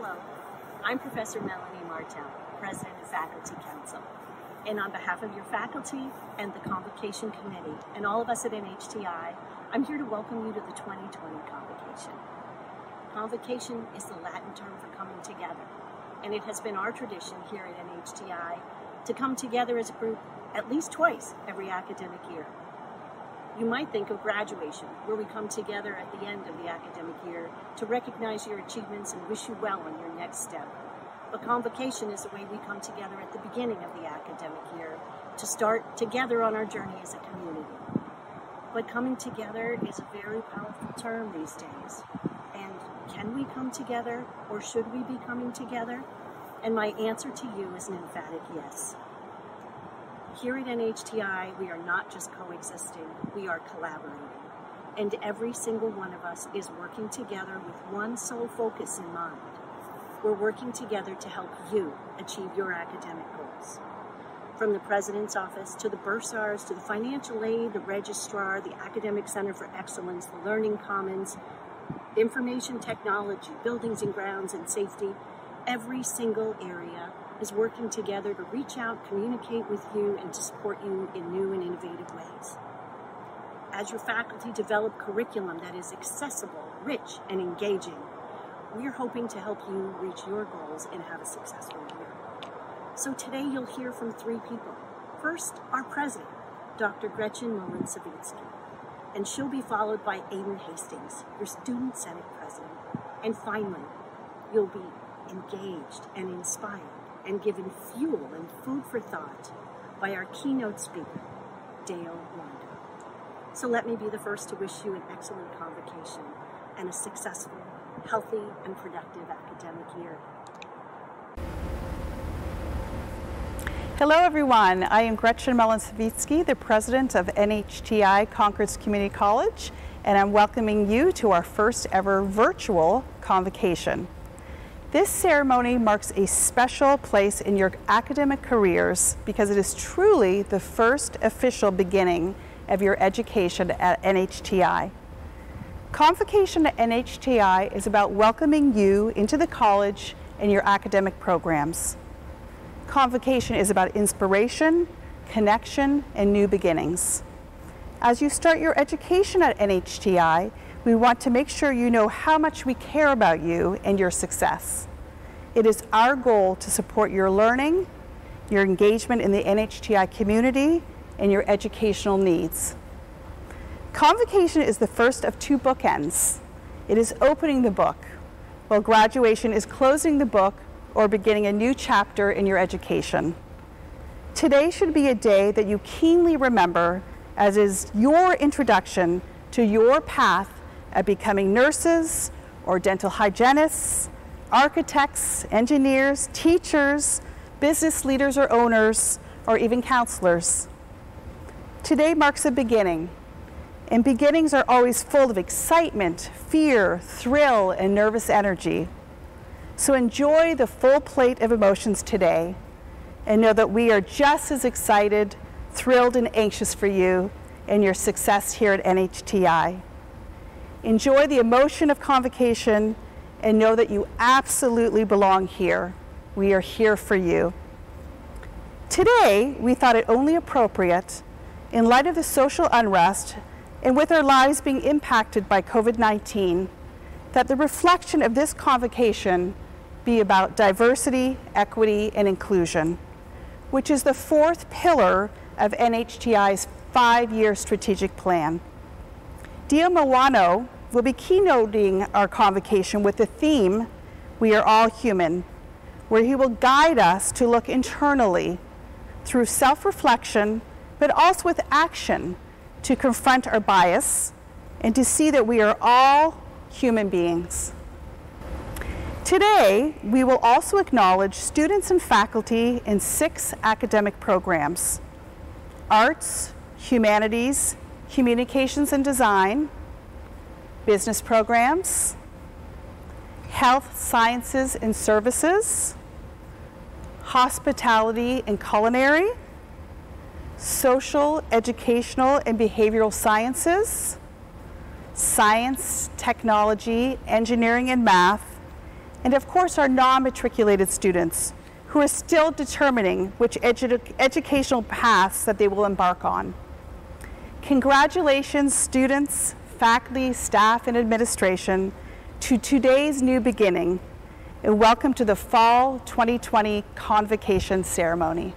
Hello, I'm Professor Melanie Martel, President of Faculty Council. And on behalf of your faculty and the Convocation Committee and all of us at NHTI, I'm here to welcome you to the 2020 Convocation. Convocation is the Latin term for coming together, and it has been our tradition here at NHTI to come together as a group at least twice every academic year. You might think of graduation, where we come together at the end of the academic year to recognize your achievements and wish you well on your next step. But Convocation is the way we come together at the beginning of the academic year to start together on our journey as a community. But coming together is a very powerful term these days. And can we come together, or should we be coming together? And my answer to you is an emphatic yes. Here at NHTI, we are not just coexisting, we are collaborating. And every single one of us is working together with one sole focus in mind. We're working together to help you achieve your academic goals. From the President's Office to the bursars, to the financial aid, the registrar, the Academic Center for Excellence, the Learning Commons, information technology, buildings and grounds, and safety, every single area is working together to reach out, communicate with you, and to support you in new and innovative ways. As your faculty develop curriculum that is accessible, rich, and engaging, we're hoping to help you reach your goals and have a successful year. So today you'll hear from three people. First, our president, Dr. Gretchen Mullin-Sawicki, and she'll be followed by Aidan Hastings, your student senate president. And finally, you'll be engaged and inspired and given fuel and food for thought by our keynote speaker, Deo Mwano. So let me be the first to wish you an excellent convocation and a successful, healthy, and productive academic year. Hello everyone, I am Gretchen Mullin-Sawicki, the President of NHTI Concord Community College, and I'm welcoming you to our first ever virtual convocation. This ceremony marks a special place in your academic careers because it is truly the first official beginning of your education at NHTI. Convocation at NHTI is about welcoming you into the college and your academic programs. Convocation is about inspiration, connection, and new beginnings. As you start your education at NHTI, we want to make sure you know how much we care about you and your success. It is our goal to support your learning, your engagement in the NHTI community, and your educational needs. Convocation is the first of two bookends. It is opening the book, while graduation is closing the book or beginning a new chapter in your education. Today should be a day that you keenly remember, as is your introduction to your path at becoming nurses or dental hygienists, architects, engineers, teachers, business leaders or owners, or even counselors. Today marks a beginning, and beginnings are always full of excitement, fear, thrill, and nervous energy. So enjoy the full plate of emotions today, and know that we are just as excited, thrilled, and anxious for you and your success here at NHTI. Enjoy the emotion of convocation and know that you absolutely belong here. We are here for you. Today, we thought it only appropriate, in light of the social unrest and with our lives being impacted by COVID-19, that the reflection of this convocation be about diversity, equity, and inclusion, which is the fourth pillar of NHTI's 5-year strategic plan. Deo Mwano will be keynoting our convocation with the theme, "We are all human," where he will guide us to look internally through self-reflection, but also with action to confront our bias and to see that we are all human beings. Today, we will also acknowledge students and faculty in 6 academic programs: Arts, Humanities, Communications and Design, Business Programs, Health Sciences and Services, Hospitality and Culinary, Social, Educational and Behavioral Sciences, Science, Technology, Engineering and Math, and of course our non-matriculated students who are still determining which educational paths that they will embark on. Congratulations, students, faculty, staff, and administration, to today's new beginning, and welcome to the Fall 2020 Convocation ceremony.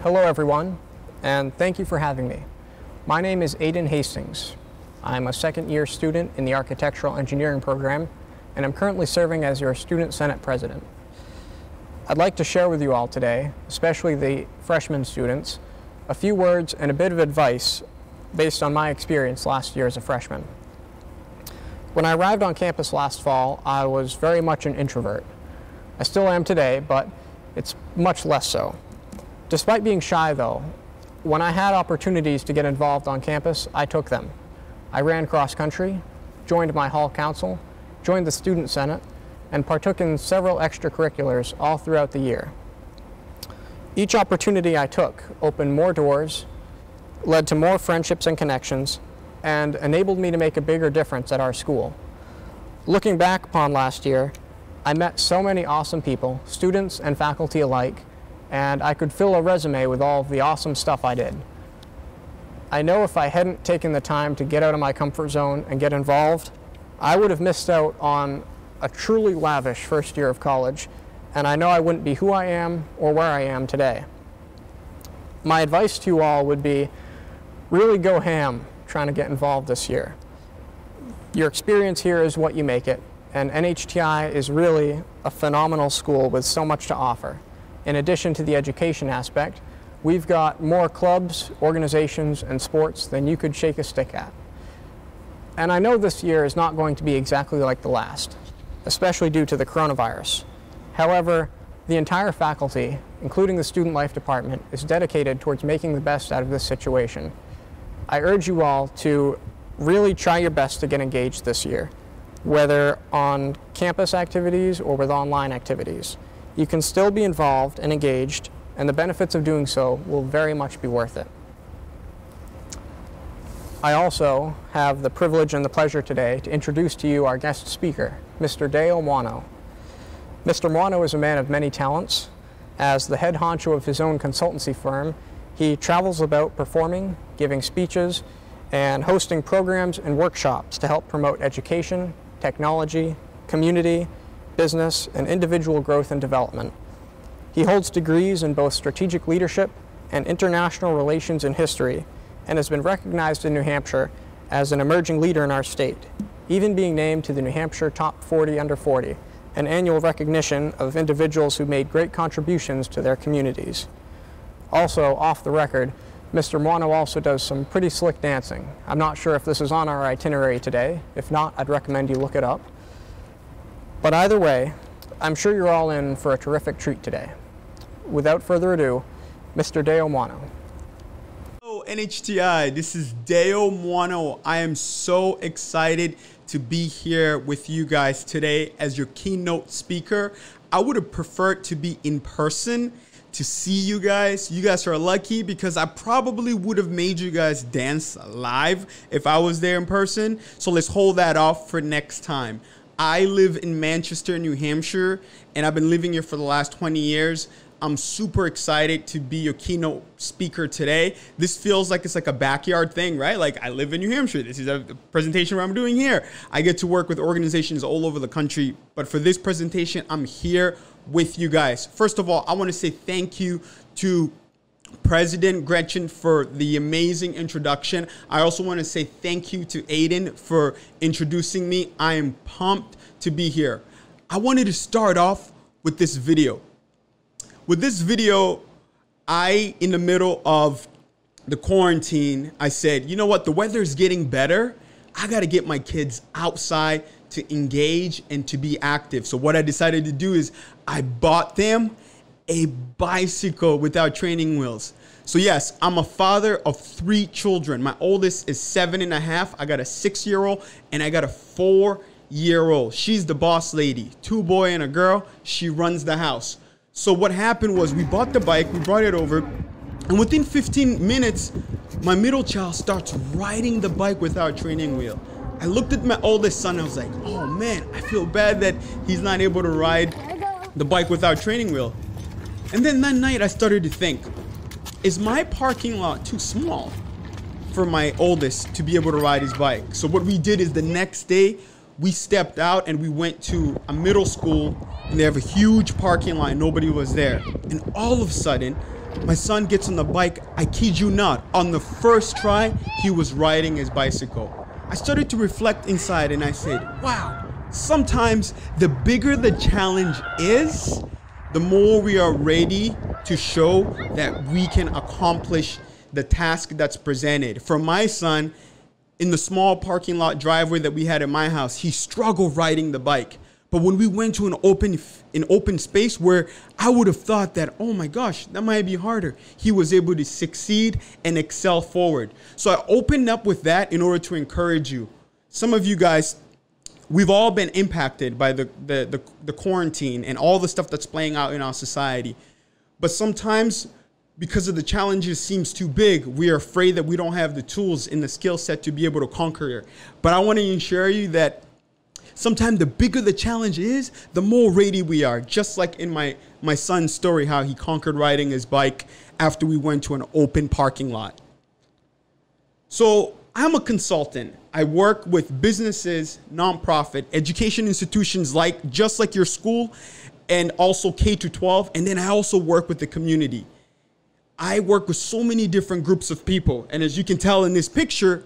Hello everyone, and thank you for having me. My name is Aidan Hastings. I'm a second-year student in the Architectural Engineering program, and I'm currently serving as your Student Senate President. I'd like to share with you all today, especially the freshman students, a few words and a bit of advice based on my experience last year as a freshman. When I arrived on campus last fall, I was very much an introvert. I still am today, but it's much less so. Despite being shy though, when I had opportunities to get involved on campus, I took them. I ran cross-country, joined my hall council, joined the Student Senate, and partook in several extracurriculars all throughout the year. Each opportunity I took opened more doors, led to more friendships and connections, and enabled me to make a bigger difference at our school. Looking back upon last year, I met so many awesome people, students and faculty alike, and I could fill a resume with all of the awesome stuff I did. I know if I hadn't taken the time to get out of my comfort zone and get involved, I would have missed out on a truly lavish first year of college, and I know I wouldn't be who I am or where I am today. My advice to you all would be, really go ham trying to get involved this year. Your experience here is what you make it, and NHTI is really a phenomenal school with so much to offer. In addition to the education aspect, we've got more clubs, organizations, and sports than you could shake a stick at. And I know this year is not going to be exactly like the last, especially due to the coronavirus. However, the entire faculty, including the Student Life Department, is dedicated towards making the best out of this situation. I urge you all to really try your best to get engaged this year, whether on campus activities or with online activities. You can still be involved and engaged, and the benefits of doing so will very much be worth it. I also have the privilege and the pleasure today to introduce to you our guest speaker, Mr. Deo Mwano. Mr. Mwano is a man of many talents. As the head honcho of his own consultancy firm, he travels about performing, giving speeches, and hosting programs and workshops to help promote education, technology, community, business, and individual growth and development. He holds degrees in both strategic leadership and international relations and history, and has been recognized in New Hampshire as an emerging leader in our state, even being named to the New Hampshire Top 40 Under 40, an annual recognition of individuals who made great contributions to their communities. Also, off the record, Mr. Mwano also does some pretty slick dancing. I'm not sure if this is on our itinerary today. If not, I'd recommend you look it up. But either way, I'm sure you're all in for a terrific treat today. Without further ado, Mr. Deo Mwano. Hello NHTI, this is Deo Mwano. I am so excited to be here with you guys today as your keynote speaker. I would have preferred to be in person to see you guys. You guys are lucky because I probably would have made you guys dance live if I was there in person. So let's hold that off for next time. I live in Manchester, New Hampshire, and I've been living here for the last 20 years. I'm super excited to be your keynote speaker today. This feels like it's like a backyard thing, right? Like I live in New Hampshire. This is a presentation where I'm doing here. I get to work with organizations all over the country, but for this presentation, I'm here with you guys. First of all, I want to say thank you to President Gretchen for the amazing introduction. I also want to say thank you to Aidan for introducing me. I am pumped to be here. I wanted to start off with this video. With this video, in the middle of the quarantine, I said, you know what, the weather is getting better. I got to get my kids outside to engage and to be active. So what I decided to do is I bought them a bicycle without training wheels. So yes, I'm a father of 3 children. My oldest is 7.5. I got a 6-year-old and I got a 4-year-old. She's the boss lady, 2 boys and a girl. She runs the house. So what happened was we bought the bike, we brought it over, and within 15 minutes, my middle child starts riding the bike without training wheel. I looked at my oldest son, I was like, oh man, I feel bad that he's not able to ride the bike without training wheel. And then that night I started to think, is my parking lot too small for my oldest to be able to ride his bike? So what we did is the next day, we stepped out and we went to a middle school, and they have a huge parking lot and nobody was there. And all of a sudden, my son gets on the bike, I kid you not, on the first try, he was riding his bicycle. I started to reflect inside and I said, wow, sometimes the bigger the challenge is, the more we are ready to show that we can accomplish the task that's presented. For my son, in the small parking lot driveway that we had at my house, he struggled riding the bike. But when we went to an open space where I would have thought that, oh my gosh, that might be harder, he was able to succeed and excel forward. So I opened up with that in order to encourage you. Some of you guys, we've all been impacted by the quarantine and all the stuff that's playing out in our society. But sometimes, because of the challenges seems too big, we are afraid that we don't have the tools and the skill set to be able to conquer it. But I want to assure you that sometimes the bigger the challenge is, the more ready we are. Just like in my son's story, how he conquered riding his bike after we went to an open parking lot. So I'm a consultant. I work with businesses, nonprofit, education institutions just like your school, and also K-12. And then I also work with the community. I work with so many different groups of people. And as you can tell in this picture,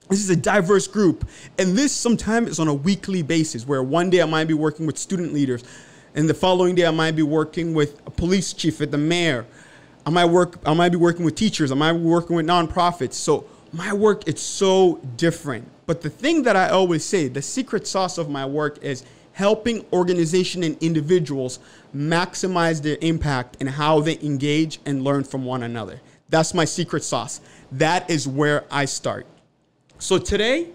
this is a diverse group. And this sometimes is on a weekly basis, where one day I might be working with student leaders, and the following day I might be working with a police chief at the mayor. I might be working with teachers. I might be working with nonprofits. So my work, it's so different. But the thing that I always say, the secret sauce of my work is helping organizations and individuals maximize their impact and how they engage and learn from one another. That's my secret sauce. That is where I start. So today,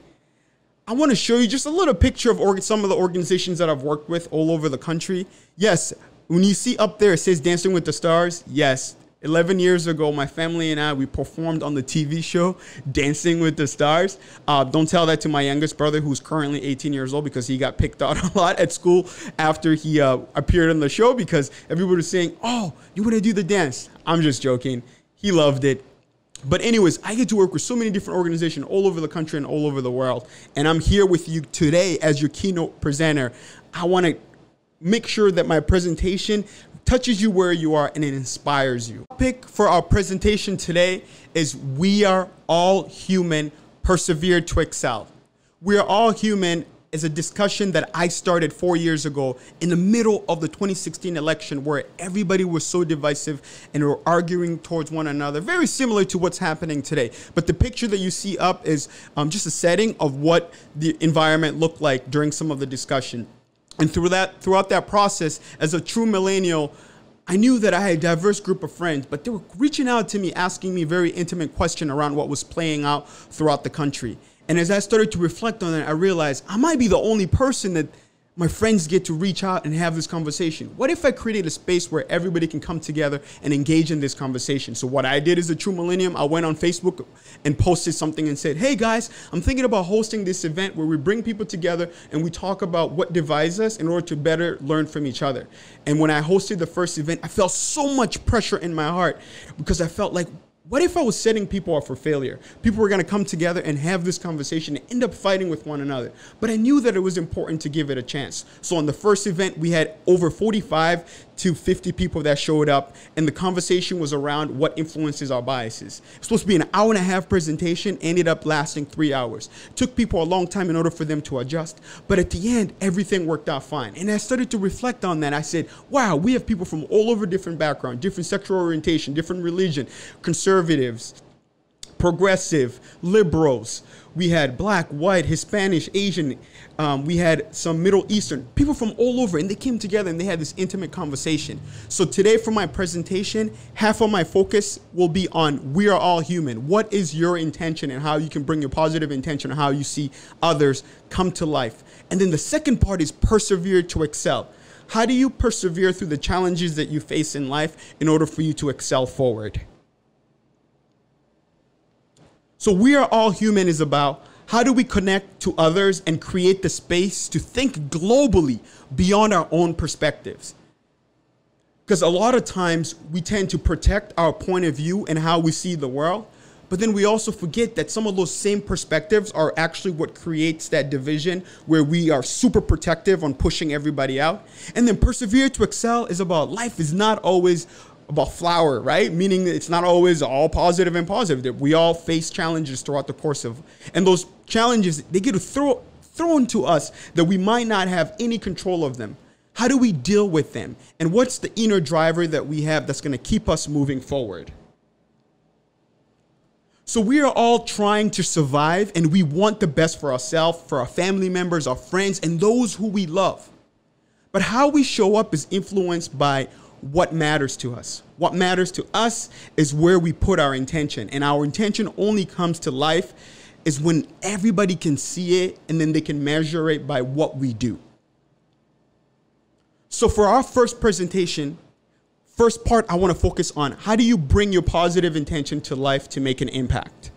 I want to show you just a little picture of some of the organizations that I've worked with all over the country. Yes, when you see up there, it says Dancing with the Stars. Yes, 11 years ago, my family and I, we performed on the TV show Dancing with the Stars. Don't tell that to my youngest brother, who's currently 18 years old, because he got picked on a lot at school after he appeared on the show, because everybody was saying, oh, you want to do the dance? I'm just joking. He loved it. But anyways, I get to work with so many different organizations all over the country and all over the world. And I'm here with you today as your keynote presenter. I want to make sure that my presentation touches you where you are and it inspires you. The topic for our presentation today is We Are All Human, Persevere to Excel. We Are All Human is a discussion that I started 4 years ago in the middle of the 2016 election, where everybody was so divisive and were arguing towards one another, very similar to what's happening today. But the picture that you see up is just a setting of what the environment looked like during some of the discussion. And throughout that process, as a true millennial, I knew that I had a diverse group of friends, but they were reaching out to me, asking me very intimate questions around what was playing out throughout the country. And as I started to reflect on it, I realized I might be the only person that my friends get to reach out and have this conversation. What if I created a space where everybody can come together and engage in this conversation? So what I did as a true millennium, I went on Facebook and posted something and said, hey guys, I'm thinking about hosting this event where we bring people together and we talk about what divides us in order to better learn from each other. And when I hosted the first event, I felt so much pressure in my heart, because I felt like, what if I was setting people up for failure? People were going to come together and have this conversation and end up fighting with one another. But I knew that it was important to give it a chance. So on the first event, we had over 45 to 50 people that showed up, and the conversation was around what influences our biases. It was supposed to be an hour-and-a-half presentation, ended up lasting 3 hours. It took people a long time in order for them to adjust, but at the end, everything worked out fine. And I started to reflect on that. I said, wow, we have people from all over different backgrounds, different sexual orientation, different religion, conservatives, progressive, liberals. We had black, white, Hispanic, Asian. We had some Middle Eastern, people from all over, and they came together and they had this intimate conversation. So today for my presentation, half of my focus will be on we are all human. What is your intention and how you can bring your positive intention and how you see others come to life. And then the second part is persevere to excel. How do you persevere through the challenges that you face in life in order for you to excel forward? So We Are All Human is about How do we connect to others and create the space to think globally beyond our own perspectives? Because a lot of times we tend to protect our point of view and how we see the world, but then we also forget that some of those same perspectives are actually what creates that division where we are super protective on pushing everybody out. And then persevere to excel is about life is not always about flower, right? Meaning that it's not always all positive and positive. We all face challenges throughout the course of, and those challenges, they get thrown to us that we might not have any control of them. How do we deal with them? And what's the inner driver that we have that's going to keep us moving forward? So we are all trying to survive, and we want the best for ourselves, for our family members, our friends, and those who we love. But how we show up is influenced by what matters to us. What matters to us is where we put our intention. And our intention only comes to life is when everybody can see it and then they can measure it by what we do. So for our first presentation, first part, I want to focus on how do you bring your positive intention to life to make an impact?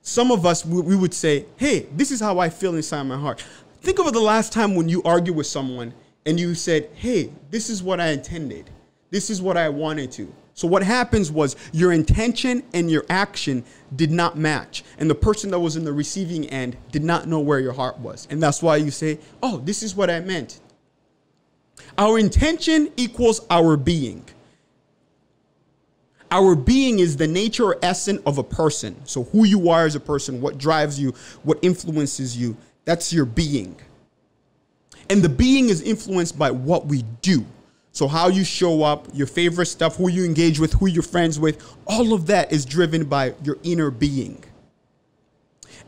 Some of us, we would say, hey, this is how I feel inside my heart. Think of the last time when you argue with someone and you said, hey, this is what I intended. This is what I wanted to. So what happens was your intention and your action did not match. And the person that was in the receiving end did not know where your heart was. And that's why you say, oh, this is what I meant. Our intention equals our being. Our being is the nature or essence of a person. So who you are as a person, what drives you, what influences you, that's your being. And the being is influenced by what we do. So how you show up, your favorite stuff, who you engage with, who you're friends with, all of that is driven by your inner being.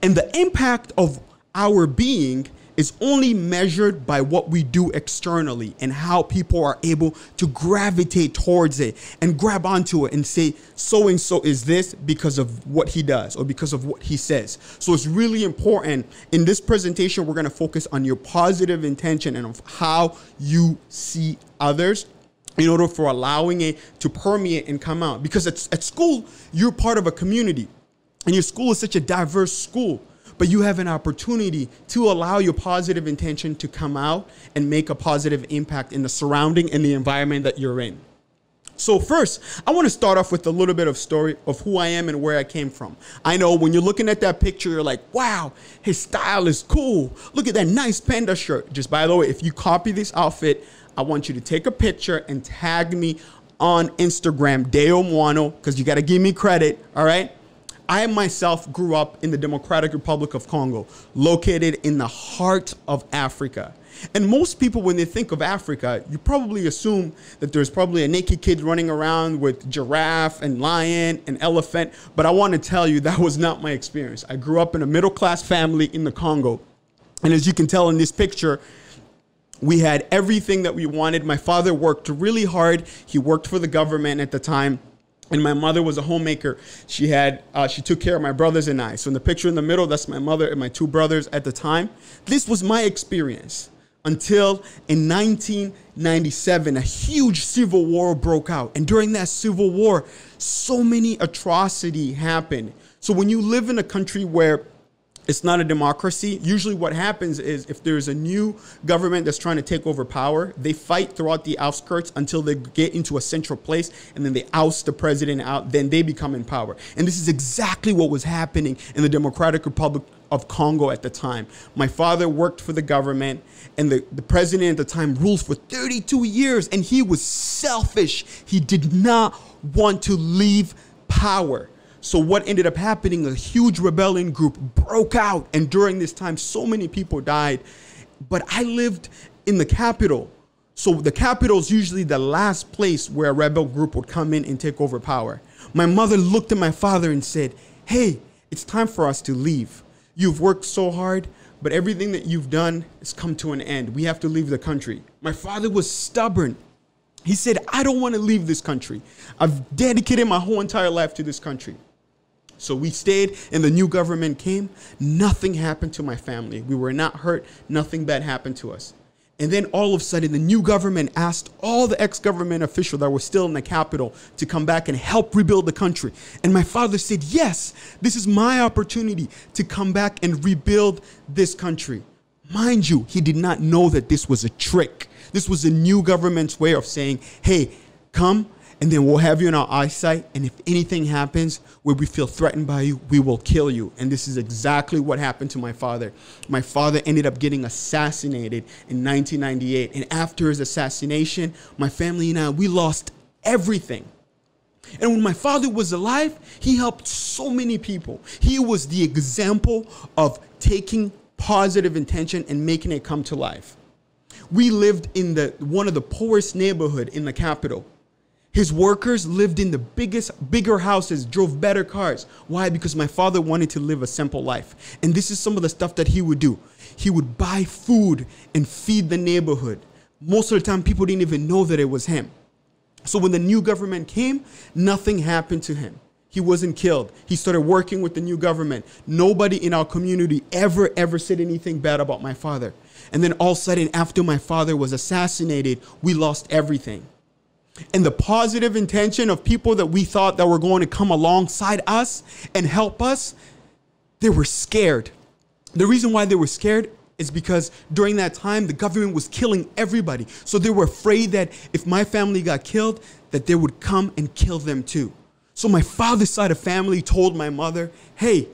And the impact of our being is only measured by what we do externally and how people are able to gravitate towards it and grab onto it and say, so-and-so is this because of what he does or because of what he says. So it's really important. In this presentation, we're going to focus on your positive intention and of how you see others in order for allowing it to permeate and come out. Because at school, you're part of a community and your school is such a diverse school. But you have an opportunity to allow your positive intention to come out and make a positive impact in the surrounding and the environment that you're in. So first, I want to start off with a little bit of story of who I am and where I came from. I know when you're looking at that picture, you're like, wow, his style is cool. Look at that nice panda shirt. Just by the way, if you copy this outfit, I want you to take a picture and tag me on Instagram, Deo Mwano, because you got to give me credit, all right? I myself grew up in the Democratic Republic of Congo, located in the heart of Africa. And most people, when they think of Africa, you probably assume that there's probably a naked kid running around with giraffe and lion and elephant. But I want to tell you that was not my experience. I grew up in a middle-class family in the Congo. And as you can tell in this picture, we had everything that we wanted. My father worked really hard. He worked for the government at the time. And my mother was a homemaker. She took care of my brothers and I. So in the picture in the middle, that's my mother and my two brothers at the time. This was my experience until in 1997, a huge civil war broke out. And during that civil war, so many atrocities happened. So when you live in a country where it's not a democracy, usually what happens is if there's a new government that's trying to take over power, they fight throughout the outskirts until they get into a central place, and then they oust the president out, then they become in power. And this is exactly what was happening in the Democratic Republic of Congo at the time. My father worked for the government, and the president at the time ruled for 32 years, and he was selfish. He did not want to leave power. So what ended up happening, a huge rebellion group broke out. And during this time, so many people died. But I lived in the capital. So the capital is usually the last place where a rebel group would come in and take over power. My mother looked at my father and said, hey, it's time for us to leave. You've worked so hard, but everything that you've done has come to an end. We have to leave the country. My father was stubborn. He said, I don't want to leave this country. I've dedicated my whole entire life to this country. So we stayed and the new government came. Nothing happened to my family. We were not hurt. Nothing bad happened to us. And then all of a sudden, the new government asked all the ex-government officials that were still in the capital to come back and help rebuild the country. And my father said, yes, this is my opportunity to come back and rebuild this country. Mind you, he did not know that this was a trick. This was the new government's way of saying, hey, come, and then we'll have you in our eyesight. And if anything happens where we feel threatened by you, we will kill you. And this is exactly what happened to my father. My father ended up getting assassinated in 1998. And after his assassination, my family and I, we lost everything. And when my father was alive, he helped so many people. He was the example of taking positive intention and making it come to life. We lived in one of the poorest neighborhood in the capital. His workers lived in the bigger houses, drove better cars. Why? Because my father wanted to live a simple life. And this is some of the stuff that he would do. He would buy food and feed the neighborhood. Most of the time, people didn't even know that it was him. So when the new government came, nothing happened to him. He wasn't killed. He started working with the new government. Nobody in our community ever said anything bad about my father. And then all of a sudden, after my father was assassinated, we lost everything. And the positive intention of people that we thought that were going to come alongside us and help us, they were scared. The reason why they were scared is because during that time, the government was killing everybody. So they were afraid that if my family got killed, that they would come and kill them too. So my father's side of family told my mother, hey,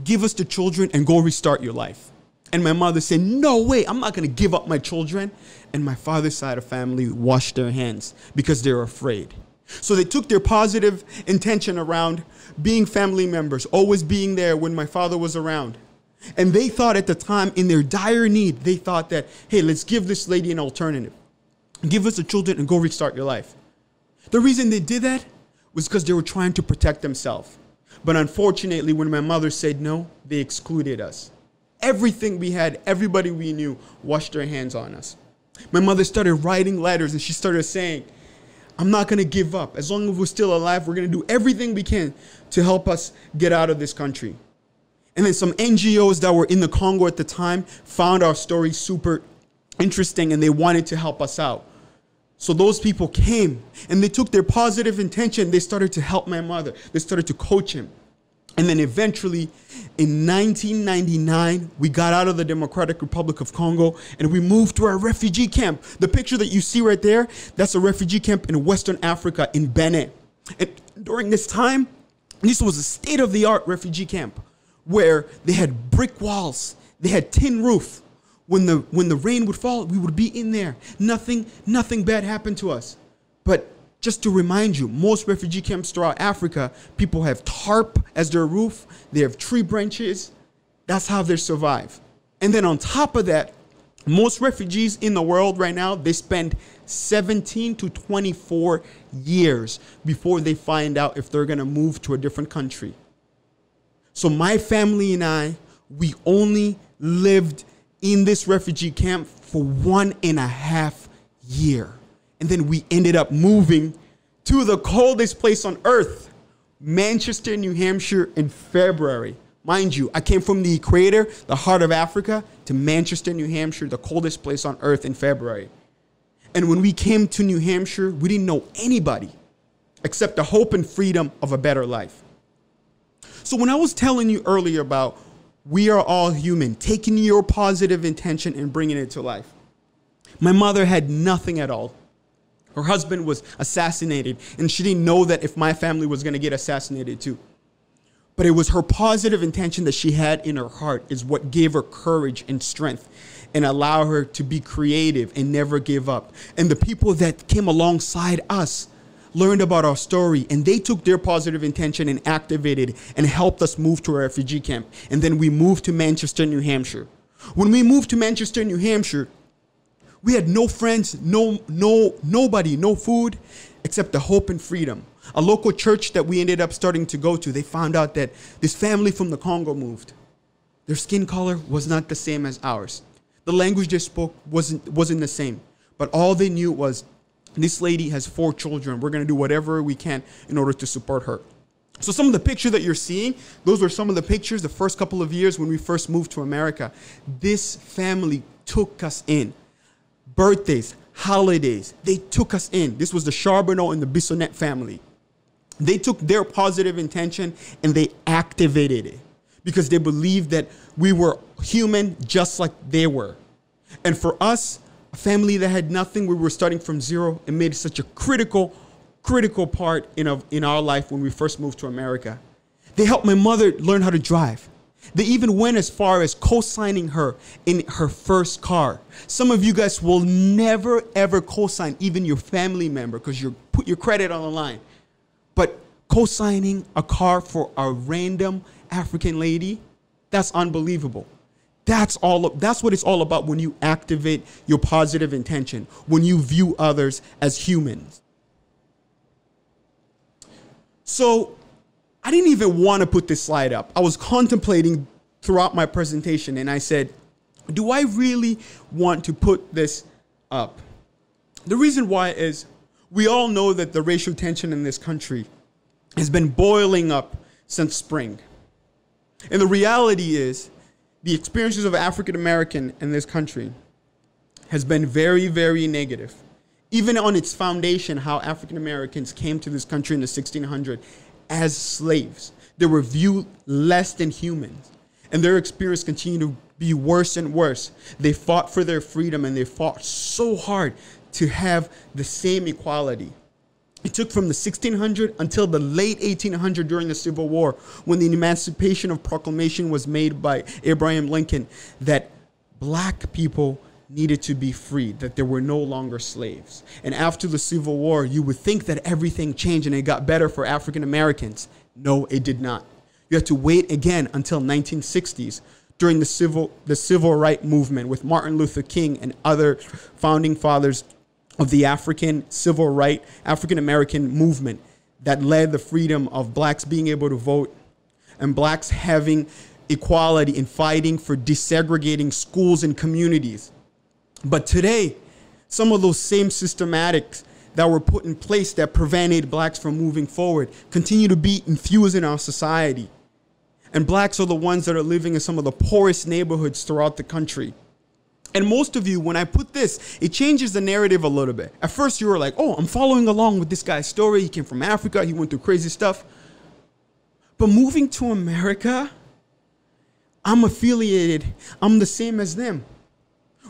give us the children and go restart your life. And my mother said, no way, I'm not going to give up my children. And my father's side of family washed their hands because they were afraid. So they took their positive intention around being family members, always being there when my father was around. And they thought at the time, in their dire need, they thought that, hey, let's give this lady an alternative. Give us the children and go restart your life. The reason they did that was because they were trying to protect themselves. But unfortunately, when my mother said no, they excluded us. Everything we had, everybody we knew, washed their hands on us. My mother started writing letters and she started saying, I'm not going to give up. As long as we're still alive, we're going to do everything we can to help us get out of this country. And then some NGOs that were in the Congo at the time found our story super interesting and they wanted to help us out. So those people came and they took their positive intention. They started to help my mother. They started to coach him. And then eventually, in 1999, we got out of the Democratic Republic of Congo and we moved to our refugee camp. The picture that you see right there, that's a refugee camp in Western Africa in Benin. And during this time, this was a state-of-the-art refugee camp where they had brick walls, they had tin roof. When the rain would fall, we would be in there. Nothing bad happened to us. But just to remind you, most refugee camps throughout Africa, people have tarp as their roof. They have tree branches. That's how they survive. And then on top of that, most refugees in the world right now, they spend 17 to 24 years before they find out if they're going to move to a different country. So my family and I, we only lived in this refugee camp for 1.5 years. And then we ended up moving to the coldest place on earth, Manchester, New Hampshire, in February. Mind you, I came from the equator, the heart of Africa, to Manchester, New Hampshire, the coldest place on earth, in February. And when we came to New Hampshire, we didn't know anybody except the hope and freedom of a better life. So when I was telling you earlier about we are all human, taking your positive intention and bringing it to life, my mother had nothing at all. Her husband was assassinated, and she didn't know that if my family was going to get assassinated too. But it was her positive intention that she had in her heart is what gave her courage and strength and allow her to be creative and never give up. And the people that came alongside us learned about our story, and they took their positive intention and activated and helped us move to a refugee camp. And then we moved to Manchester, New Hampshire. When we moved to Manchester, New Hampshire, we had no friends, nobody, no food, except the hope and freedom. A local church that we ended up starting to go to, they found out that this family from the Congo moved. Their skin color was not the same as ours. The language they spoke wasn't the same. But all they knew was, this lady has 4 children. We're going to do whatever we can in order to support her. So some of the pictures that you're seeing, those were some of the pictures the first couple of years when we first moved to America. This family took us in. birthdays, holidays. They took us in. This was the Charbonneau and the Bissonnette family. They took their positive intention and they activated it because they believed that we were human just like they were. And for us, a family that had nothing, we were starting from zero, and made such a critical part in our life when we first moved to America. They helped my mother learn how to drive. They even went as far as co-signing her in her first car. Some of you guys will never, ever co-sign even your family member because you put your credit on the line. But co-signing a car for a random African lady, that's unbelievable. That's what it's all about when you activate your positive intention, when you view others as humans. So I didn't even want to put this slide up. I was contemplating throughout my presentation, and I said, do I really want to put this up? The reason why is we all know that the racial tension in this country has been boiling up since spring. And the reality is the experiences of African American in this country has been very, very negative. Even on its foundation, how African Americans came to this country in the 1600s as slaves. They were viewed less than humans. And their experience continued to be worse and worse. They fought for their freedom, and they fought so hard to have the same equality. It took from the 1600s until the late 1800s during the Civil War, when the Emancipation Proclamation was made by Abraham Lincoln, that black people needed to be freed, that they were no longer slaves. And after the Civil War, you would think that everything changed and it got better for African Americans. No, it did not. You have to wait again until 1960s during the civil rights movement with Martin Luther King and other founding fathers of the African American movement that led the freedom of blacks being able to vote and blacks having equality and fighting for desegregating schools and communities. But today, some of those same systematics that were put in place that prevented blacks from moving forward continue to be infused in our society. And blacks are the ones that are living in some of the poorest neighborhoods throughout the country. And most of you, when I put this, it changes the narrative a little bit. At first, you were like, oh, I'm following along with this guy's story. He came from Africa. He went through crazy stuff. But moving to America, I'm affiliated. I'm the same as them,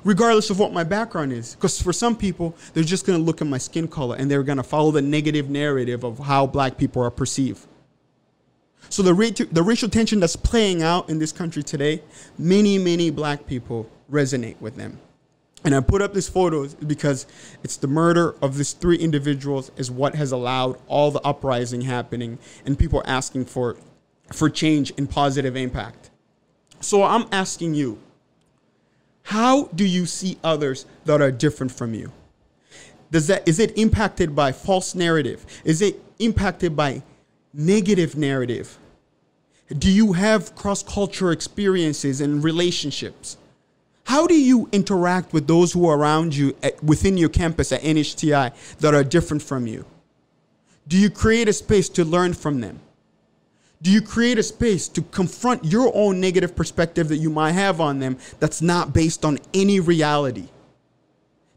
regardless of what my background is. Because for some people, they're just going to look at my skin color and they're going to follow the negative narrative of how black people are perceived. So the racial tension that's playing out in this country today, many black people resonate with them. And I put up this photo because it's the murder of these 3 individuals is what has allowed all the uprising happening and people asking for change and positive impact. So I'm asking you, how do you see others that are different from you? Is it impacted by false narrative? Is it impacted by negative narrative? Do you have cross-cultural experiences and relationships? How do you interact with those who are around you within your campus at NHTI that are different from you? Do you create a space to learn from them? Do you create a space to confront your own negative perspective that you might have on them that's not based on any reality?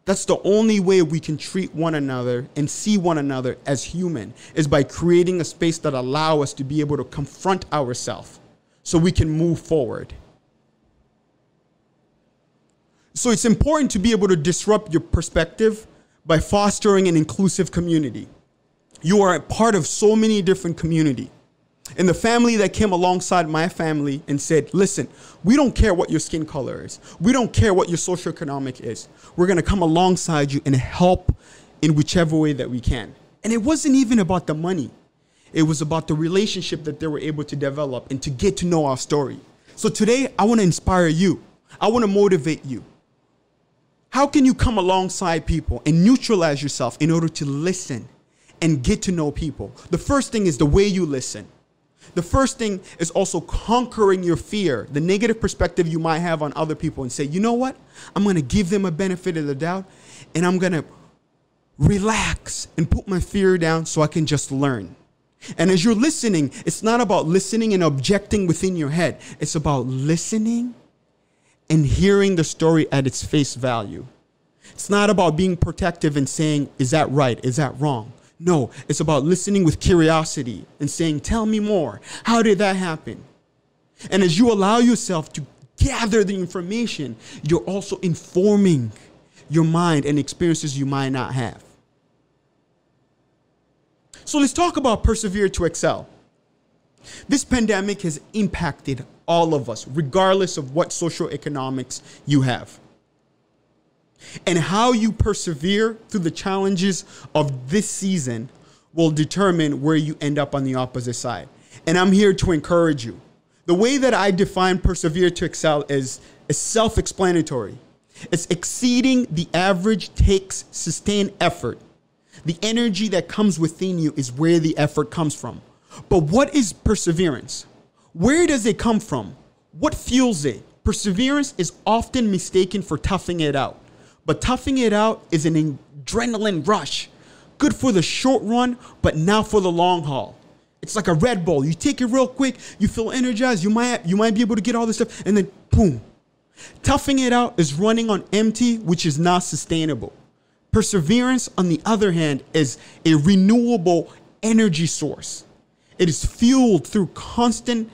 That's the only way we can treat one another and see one another as human, is by creating a space that allows us to be able to confront ourselves so we can move forward. So it's important to be able to disrupt your perspective by fostering an inclusive community. You are a part of so many different communities. And the family that came alongside my family and said, listen, we don't care what your skin color is. We don't care what your socioeconomic is. We're going to come alongside you and help in whichever way that we can. And it wasn't even about the money. It was about the relationship that they were able to develop and to get to know our story. So today, I want to inspire you. I want to motivate you. How can you come alongside people and neutralize yourself in order to listen and get to know people? The first thing is the way you listen. The first thing is also conquering your fear, the negative perspective you might have on other people, and say, you know what? I'm going to give them a benefit of the doubt, and I'm going to relax and put my fear down so I can just learn. And as you're listening, it's not about listening and objecting within your head. It's about listening and hearing the story at its face value. It's not about being protective and saying, is that right? Is that wrong? No, it's about listening with curiosity and saying, tell me more. How did that happen? And as you allow yourself to gather the information, you're also informing your mind and experiences you might not have. So let's talk about persevere to excel. This pandemic has impacted all of us, regardless of what socioeconomics you have. And how you persevere through the challenges of this season will determine where you end up on the opposite side. And I'm here to encourage you. The way that I define persevere to excel is self-explanatory. It's exceeding the average takes sustained effort. The energy that comes within you is where the effort comes from. But what is perseverance? Where does it come from? What fuels it? Perseverance is often mistaken for toughing it out. But toughing it out is an adrenaline rush. Good for the short run, but not for the long haul. It's like a Red Bull. You take it real quick, you feel energized, you might be able to get all this stuff, and then boom. Toughing it out is running on empty, which is not sustainable. Perseverance, on the other hand, is a renewable energy source. It is fueled through constant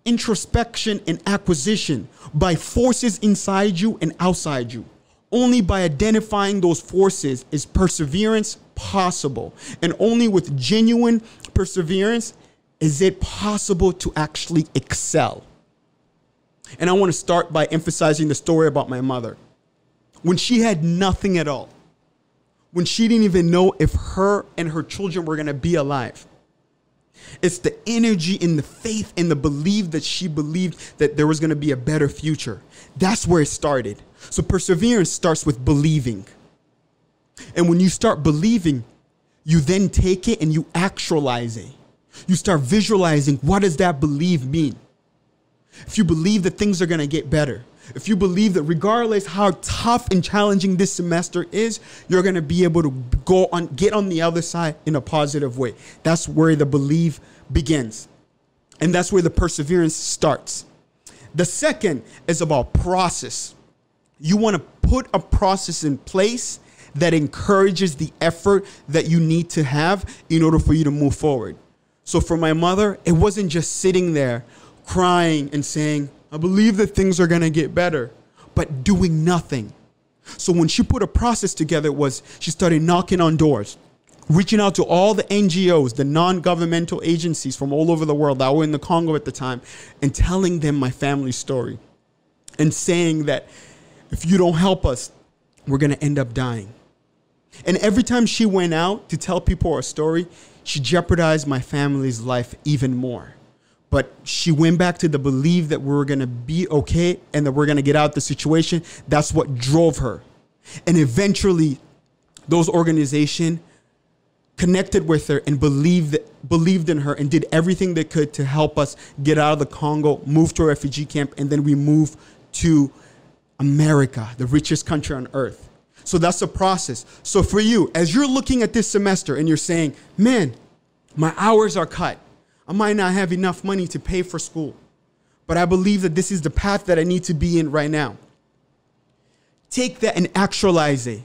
introspection and acquisition by forces inside you and outside you. Only by identifying those forces is perseverance possible. And only with genuine perseverance is it possible to actually excel. And I want to start by emphasizing the story about my mother. When she had nothing at all, when she didn't even know if her and her children were going to be alive, it's the energy and the faith and the belief that she believed that there was going to be a better future. That's where it started. So perseverance starts with believing. And when you start believing, you then take it and you actualize it. You start visualizing, what does that belief mean? If you believe that things are going to get better, if you believe that regardless how tough and challenging this semester is, you're going to be able to get on the other side in a positive way. That's where the belief begins. And that's where the perseverance starts. The second is about process. You want to put a process in place that encourages the effort that you need to have in order for you to move forward. So for my mother, it wasn't just sitting there crying and saying, I believe that things are going to get better, but doing nothing. So when she put a process together, she started knocking on doors, reaching out to all the NGOs, the non-governmental agencies from all over the world that were in the Congo at the time, and telling them my family story and saying that if you don't help us, we're going to end up dying. And every time she went out to tell people her story, she jeopardized my family's life even more. But she went back to the belief that we were going to be okay and that we're going to get out the situation. That's what drove her. And eventually, those organizations connected with her and believed in her and did everything they could to help us get out of the Congo, move to a refugee camp, and then we moved to America, the richest country on earth. So that's the process. So for you, as you're looking at this semester and you're saying, man, my hours are cut. I might not have enough money to pay for school, but I believe that this is the path that I need to be in right now. Take that and actualize it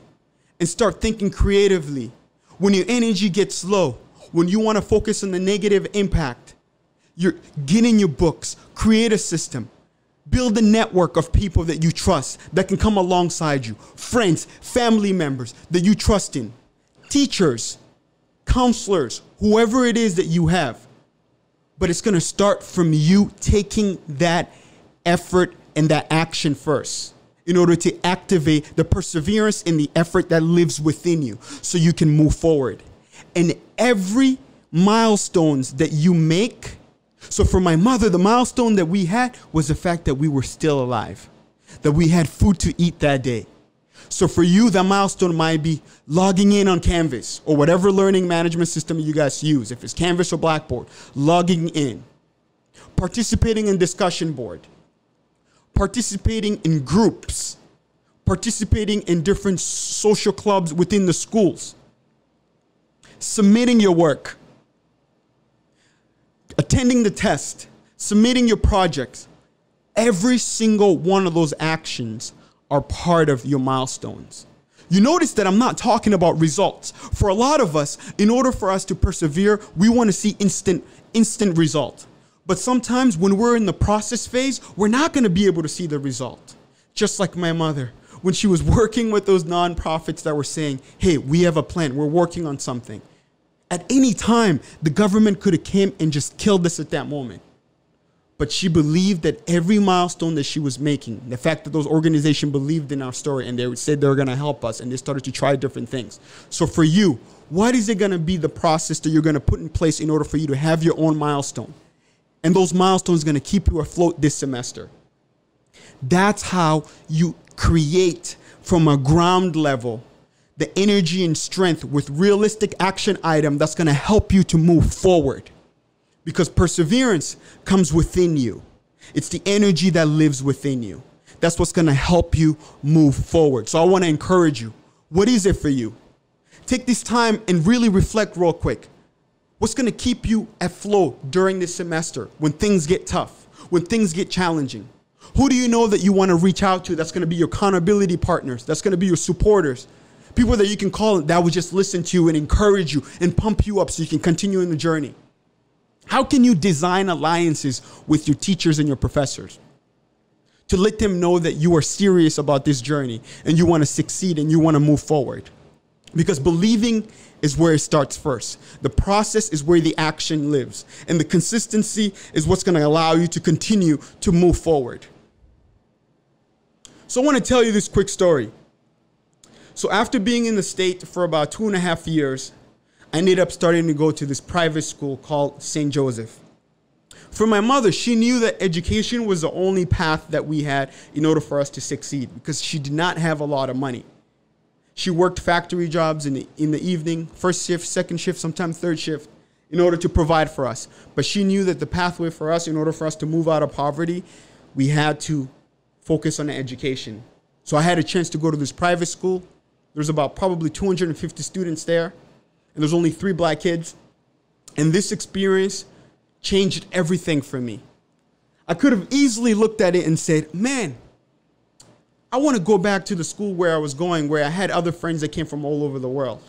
and start thinking creatively. When your energy gets low, when you want to focus on the negative impact, get in your books, create a system, build a network of people that you trust that can come alongside you, friends, family members that you trust in, teachers, counselors, whoever it is that you have. But it's going to start from you taking that effort and that action first in order to activate the perseverance and the effort that lives within you so you can move forward. And every milestones that you make, so for my mother, the milestone that we had was the fact that we were still alive, that we had food to eat that day. So for you, that milestone might be logging in on Canvas or whatever learning management system you guys use. If it's Canvas or Blackboard, logging in, participating in discussion board, participating in groups, participating in different social clubs within the schools, submitting your work, attending the test, submitting your projects. Every single one of those actions are part of your milestones. You notice that I'm not talking about results. For a lot of us, in order for us to persevere, we want to see instant result. But sometimes when we're in the process phase, we're not going to be able to see the result. Just like my mother, when she was working with those nonprofits that were saying, hey, we have a plan, we're working on something. At any time, the government could have came and just killed us at that moment. But she believed that every milestone that she was making, the fact that those organizations believed in our story and they said they were going to help us and they started to try different things. So for you, what is it going to be the process that you're going to put in place in order for you to have your own milestone? And those milestones are going to keep you afloat this semester. That's how you create from a ground level the energy and strength with realistic action item that's going to help you to move forward. Because perseverance comes within you. It's the energy that lives within you. That's what's going to help you move forward. So I want to encourage you. What is it for you? Take this time and really reflect real quick. What's going to keep you afloat during this semester when things get tough, when things get challenging? Who do you know that you want to reach out to that's going to be your accountability partners, that's going to be your supporters, people that you can call that will just listen to you and encourage you and pump you up so you can continue in the journey? How can you design alliances with your teachers and your professors to let them know that you are serious about this journey and you want to succeed and you want to move forward? Because believing is where it starts first. The process is where the action lives. And the consistency is what's going to allow you to continue to move forward. So I want to tell you this quick story. So after being in the state for about 2.5 years, I ended up starting to go to this private school called St. Joseph. For my mother, she knew that education was the only path that we had in order for us to succeed because she did not have a lot of money. She worked factory jobs in the evening, first shift, second shift, sometimes third shift, in order to provide for us. But she knew that the pathway for us, in order for us to move out of poverty, we had to focus on education. So I had a chance to go to this private school. There's about probably 250 students there. And there's only 3 black kids. And this experience changed everything for me. I could have easily looked at it and said, man, I want to go back to the school where I was going, where I had other friends that came from all over the world.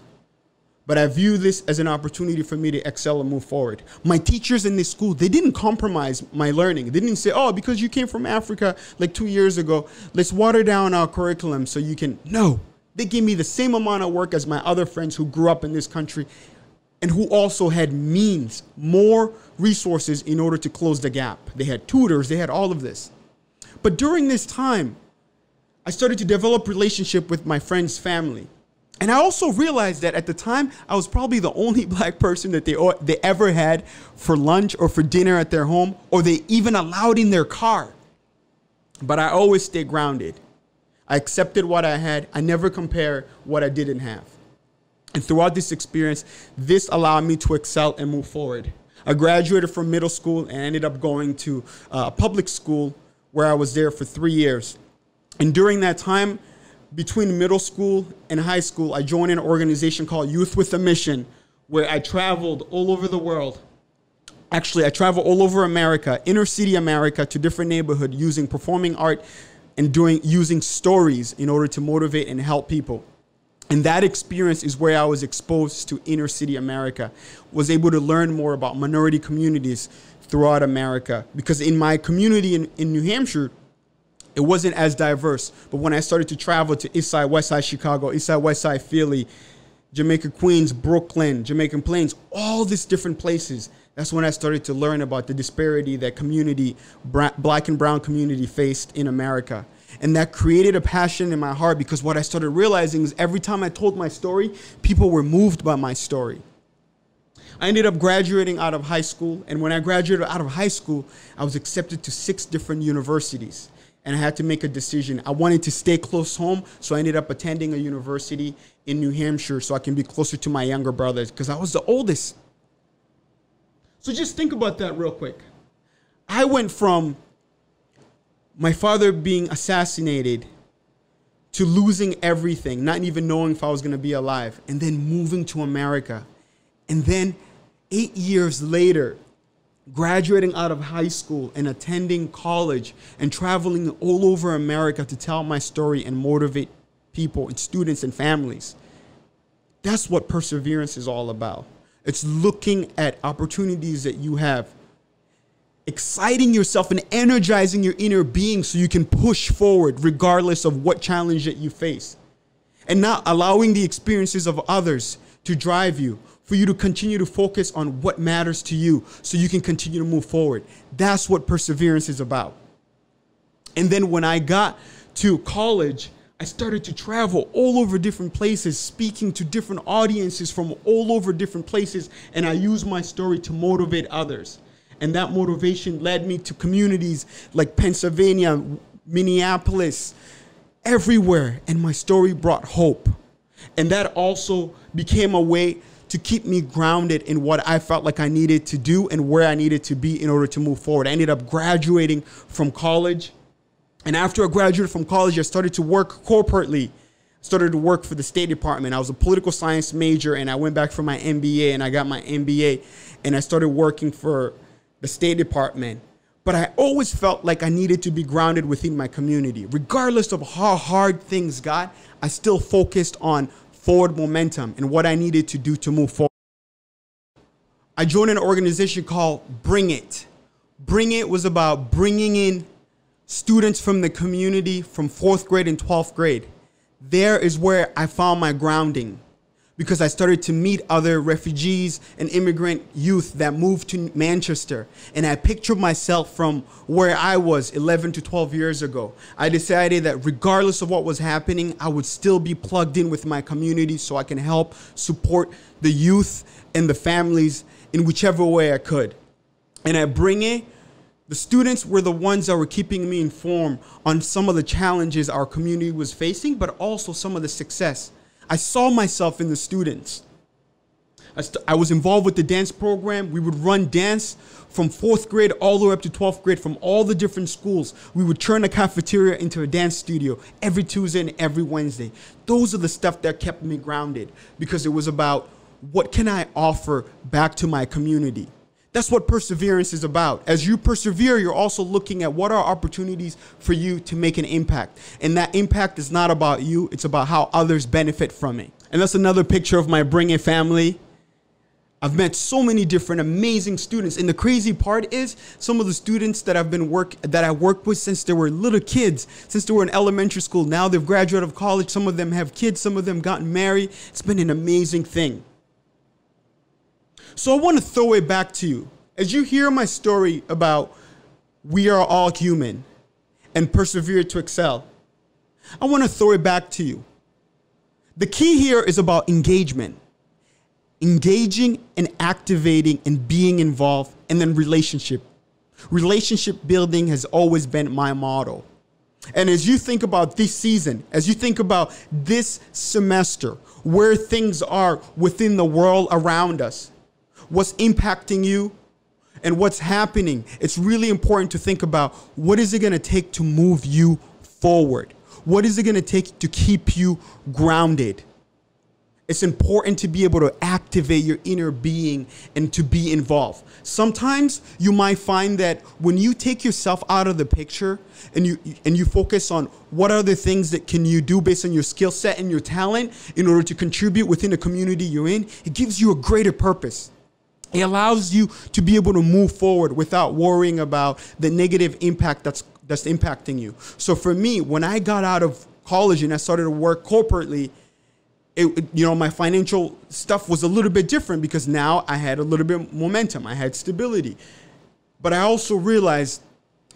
But I view this as an opportunity for me to excel and move forward. My teachers in this school, they didn't compromise my learning. They didn't say, oh, because you came from Africa like 2 years ago, let's water down our curriculum so you can. No. They gave me the same amount of work as my other friends who grew up in this country and who also had means, more resources in order to close the gap. They had tutors, they had all of this. But during this time, I started to develop relationship with my friend's family. And I also realized that at the time, I was probably the only black person that they ever had for lunch or for dinner at their home, or they even allowed in their car. But I always stayed grounded. I accepted what I had. I never compared what I didn't have. And throughout this experience, this allowed me to excel and move forward. I graduated from middle school and ended up going to a public school where I was there for 3 years. And during that time, between middle school and high school, I joined an organization called Youth with a Mission, where I traveled all over the world. Actually, I traveled all over America, inner city America, to different neighborhoods using performing art and using stories in order to motivate and help people. And that experience is where I was exposed to inner city America, was able to learn more about minority communities throughout America. Because in my community in New Hampshire, it wasn't as diverse. But when I started to travel to East Side, West Side Chicago, East Side, West Side Philly, Jamaica, Queens, Brooklyn, Jamaican Plains, all these different places, that's when I started to learn about the disparity that black and brown community faced in America. And that created a passion in my heart, because what I started realizing is every time I told my story, people were moved by my story. I ended up graduating out of high school. And when I graduated out of high school, I was accepted to 6 different universities. And I had to make a decision. I wanted to stay close home, so I ended up attending a university in New Hampshire so I can be closer to my younger brothers, because I was the oldest. So just think about that real quick. I went from my father being assassinated to losing everything, not even knowing if I was going to be alive, and then moving to America. And then 8 years later, graduating out of high school and attending college and traveling all over America to tell my story and motivate people and students and families. That's what perseverance is all about. It's looking at opportunities that you have, exciting yourself and energizing your inner being so you can push forward regardless of what challenge that you face, and not allowing the experiences of others to drive you, for you to continue to focus on what matters to you so you can continue to move forward. That's what perseverance is about. And then when I got to college, I started to travel all over different places, speaking to different audiences from all over different places, and I used my story to motivate others. And that motivation led me to communities like Pennsylvania, Minneapolis, everywhere, and my story brought hope. And that also became a way to keep me grounded in what I felt like I needed to do and where I needed to be in order to move forward. I ended up graduating from college. And after I graduated from college, I started to work corporately. Started to work for the State Department. I was a political science major, and I went back for my MBA, and I got my MBA, and I started working for the State Department. But I always felt like I needed to be grounded within my community. Regardless of how hard things got, I still focused on forward momentum and what I needed to do to move forward. I joined an organization called Bring It. Bring It was about bringing in students from the community from 4th grade and 12th grade. There is where I found my grounding, because I started to meet other refugees and immigrant youth that moved to Manchester. And I pictured myself from where I was 11 to 12 years ago. I decided that regardless of what was happening, I would still be plugged in with my community so I can help support the youth and the families in whichever way I could. And at Bring It, the students were the ones that were keeping me informed on some of the challenges our community was facing, but also some of the success. I saw myself in the students. I was involved with the dance program. We would run dance from 4th grade all the way up to 12th grade from all the different schools. We would turn the cafeteria into a dance studio every Tuesday and every Wednesday. Those are the stuff that kept me grounded, because it was about what can I offer back to my community. That's what perseverance is about. As you persevere, you're also looking at what are opportunities for you to make an impact. And that impact is not about you, it's about how others benefit from it. And that's another picture of my Bring It family. I've met so many different amazing students. And the crazy part is some of the students that I worked with since they were little kids, since they were in elementary school, now they've graduated of college. Some of them have kids, some of them gotten married. It's been an amazing thing. So I want to throw it back to you. As you hear my story about we are all human and persevere to excel, I want to throw it back to you. The key here is about engagement. Engaging and activating and being involved, and then relationship. Relationship building has always been my motto. And as you think about this season, as you think about this semester, where things are within the world around us, what's impacting you and what's happening, it's really important to think about what is it going to take to move you forward? What is it going to take to keep you grounded? It's important to be able to activate your inner being and to be involved. Sometimes you might find that when you take yourself out of the picture and you focus on what are the things that can you do based on your skill set and your talent in order to contribute within the community you're in, it gives you a greater purpose. It allows you to be able to move forward without worrying about the negative impact that's impacting you. So for me, when I got out of college and I started to work corporately, my financial stuff was a little bit different because now I had a little bit of momentum. I had stability. But I also realized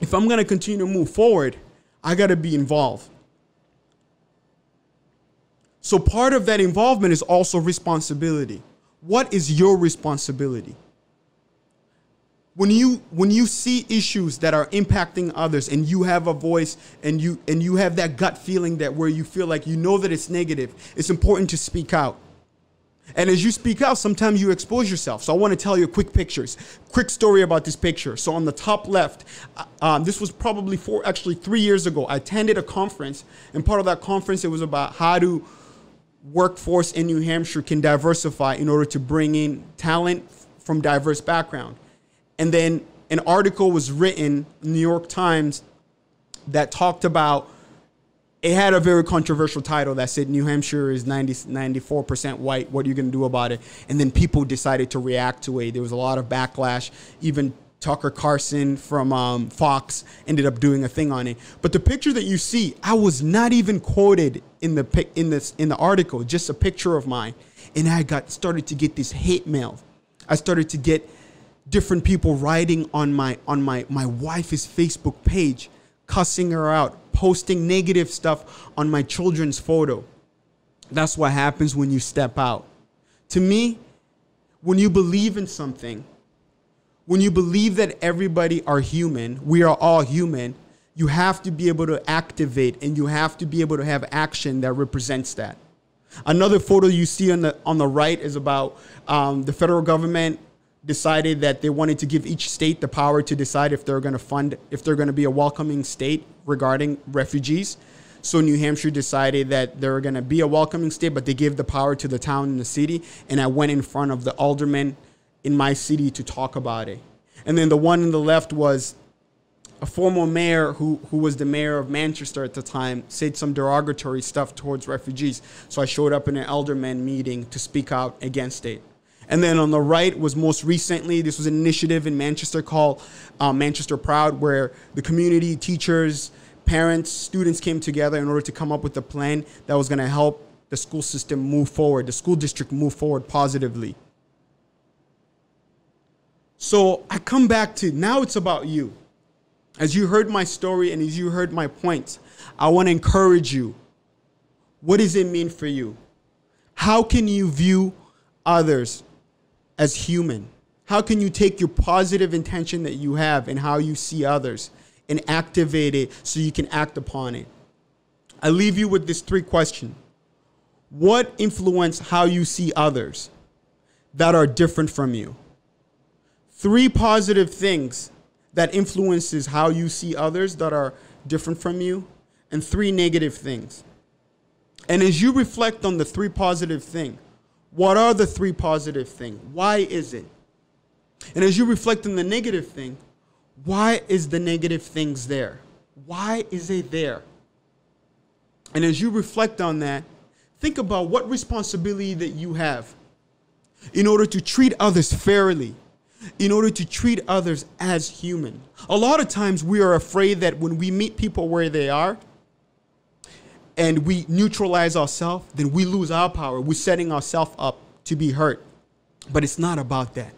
if I'm going to continue to move forward, I got to be involved. So part of that involvement is also responsibility. What is your responsibility? When you see issues that are impacting others and you have a voice and you have that gut feeling that where you feel like you know that it's negative, it's important to speak out. And as you speak out, sometimes you expose yourself. So I want to tell you quick story about this picture. So on the top left, this was probably 3 years ago. I attended a conference, and part of that conference, it was about how to workforce in New Hampshire can diversify in order to bring in talent from diverse background. And then an article was written in the New York Times that talked about It had a very controversial title that said New Hampshire is 94% white. What are you going to do about it? And then people decided to react to it. There was a lot of backlash. Even Tucker Carlson from Fox ended up doing a thing on it. But the picture that you see, I was not even quoted in the article, just a picture of mine. And I started to get this hate mail. I started to get different people writing on my wife's Facebook page, cussing her out, posting negative stuff on my children's photo. That's what happens when you step out. To me, when you believe in something, when you believe that everybody are human, we are all human, you have to be able to activate and you have to be able to have action that represents that. Another photo you see on the right is about the federal government decided that they wanted to give each state the power to decide if they're going to be a welcoming state regarding refugees. So New Hampshire decided that they're going to be a welcoming state, but they gave the power to the town and the city. And I went in front of the aldermen in my city to talk about it. And then the one on the left was a former mayor who was the mayor of Manchester at the time, said some derogatory stuff towards refugees. So I showed up in an alderman meeting to speak out against it. And then on the right was most recently, this was an initiative in Manchester called Manchester Proud, where the community, teachers, parents, students came together in order to come up with a plan that was going to help the school system move forward, the school district move forward positively. So I come back to, now it's about you. As you heard my story and as you heard my points, I want to encourage you. What does it mean for you? How can you view others as human? How can you take your positive intention that you have and how you see others and activate it so you can act upon it? I leave you with this 3 questions. What influenced how you see others that are different from you? 3 positive things that influences how you see others that are different from you, and 3 negative things. And as you reflect on the 3 positive things, what are the 3 positive things? Why is it? And as you reflect on the negative thing, why is the negative things there? Why is it there? And as you reflect on that, think about what responsibility that you have in order to treat others fairly, in order to treat others as human. A lot of times we are afraid that when we meet people where they are and we neutralize ourselves, then we lose our power. We're setting ourselves up to be hurt. But it's not about that.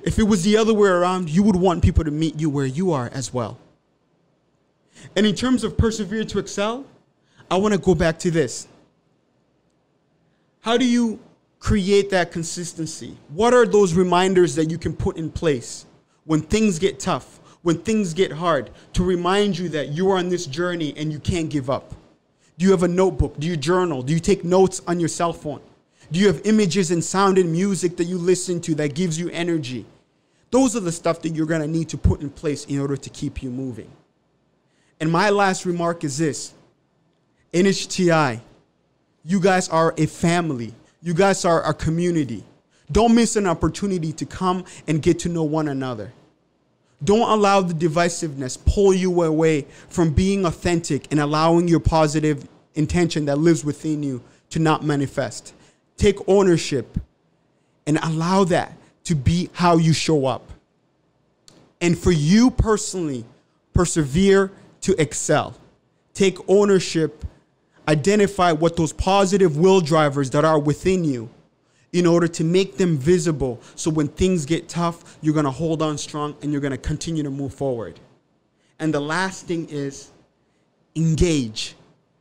If it was the other way around, you would want people to meet you where you are as well. And in terms of persevere to excel, I want to go back to this. How do you create that consistency? What are those reminders that you can put in place when things get tough, when things get hard, to remind you that you are on this journey and you can't give up? Do you have a notebook? Do you journal? Do you take notes on your cell phone? Do you have images and sound and music that you listen to that gives you energy? Those are the stuff that you're going to need to put in place in order to keep you moving. And my last remark is this. NHTI, you guys are a family. You guys are a community. Don't miss an opportunity to come and get to know one another. Don't allow the divisiveness pull you away from being authentic and allowing your positive intention that lives within you to not manifest. Take ownership and allow that to be how you show up. And for you personally, persevere to excel. Take ownership. Identify what those positive will drivers that are within you in order to make them visible. So when things get tough, you're going to hold on strong and you're going to continue to move forward. And the last thing is engage.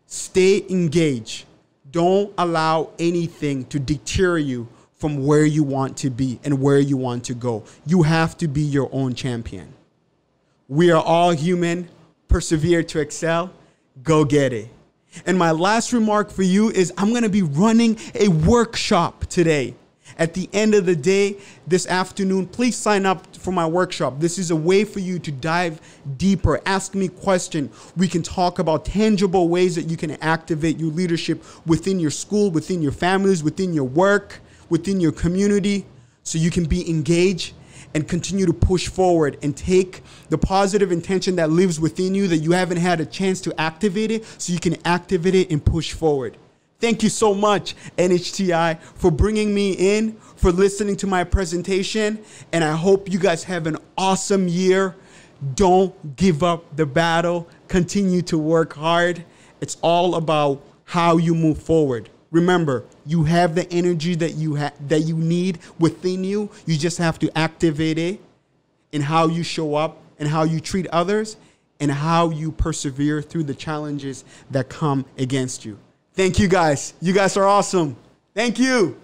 Stay engaged. Don't allow anything to deter you from where you want to be and where you want to go. You have to be your own champion. We are all human. Persevere to excel. Go get it. And my last remark for you is I'm going to be running a workshop today. At the end of the day, this afternoon, please sign up for my workshop. This is a way for you to dive deeper, ask me questions. We can talk about tangible ways that you can activate your leadership within your school, within your families, within your work, within your community, so you can be engaged and continue to push forward and take the positive intention that lives within you that you haven't had a chance to activate it, so you can activate it and push forward. Thank you so much, NHTI, for bringing me in, for listening to my presentation, and I hope you guys have an awesome year. Don't give up the battle. Continue to work hard. It's all about how you move forward. Remember, you have the energy that you need within you. You just have to activate it in how you show up and how you treat others and how you persevere through the challenges that come against you. Thank you guys. You guys are awesome. Thank you.